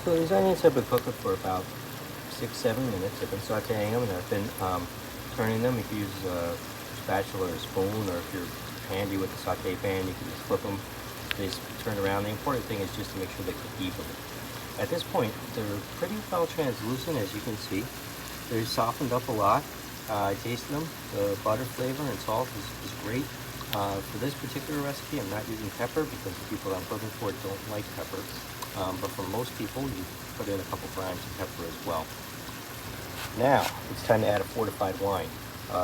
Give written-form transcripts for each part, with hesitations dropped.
So these onions have been cooking for about 6-7 minutes. I've been sauteing them, and I've been turning them. You can use a spatula or a spoon, or if you're handy with the saute pan, you can just flip them. They just turn around. The important thing is just to make sure they cook evenly. At this point, they're pretty well translucent, as you can see. They're softened up a lot. I tasted them. The butter flavor and salt is great. For this particular recipe, I'm not using pepper because the people that I'm cooking for don't like pepper. But for most people, you put in a couple grams of pepper as well. Now, it's time to add a fortified wine.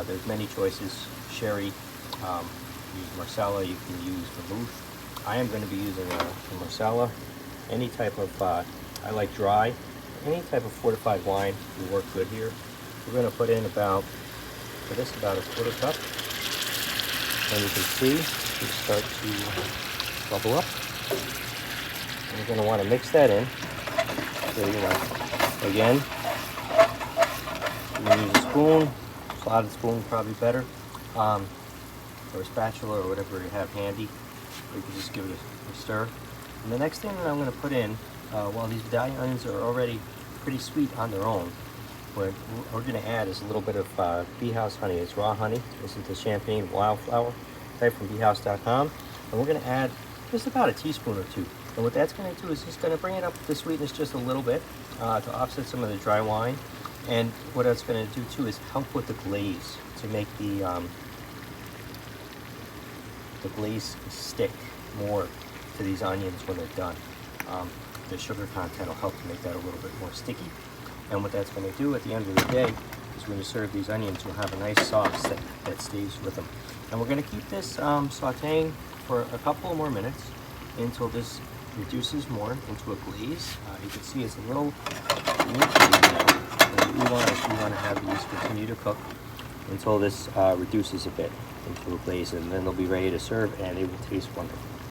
There's many choices. Sherry, use Marsala, you can use vermouth. I am going to be using a Marsala. Any type of, I like dry, any type of fortified wine will work good here. We're going to put in about, for this, about a quarter cup. And you can see it start to bubble up. And you're going to want to mix that in. So you know, again, you can use a spoon, slotted spoon probably better, or a spatula or whatever you have handy. Or you can just give it a stir. And the next thing that I'm going to put in, while these Italian onions are already pretty sweet on their own, what we're going to add is a little bit of Beehouse honey. It's raw honey. This is the Champagne Wildflower type from Beehouse.com. And we're going to add just about a teaspoon or two. And what that's going to do is just going to bring it up the sweetness just a little bit to offset some of the dry wine. And what it's going to do too is help with the glaze to make the glaze stick more to these onions when they're done. The sugar content will help to make that a little bit more sticky. And what that's going to do at the end of the day is when you serve these onions, you'll have a nice sauce that stays with them. And we're going to keep this sauteing for a couple more minutes until this reduces more into a glaze. You can see it's a little milky now. And we want to have these continue to cook until this reduces a bit into a glaze, and then they'll be ready to serve, and it will taste wonderful.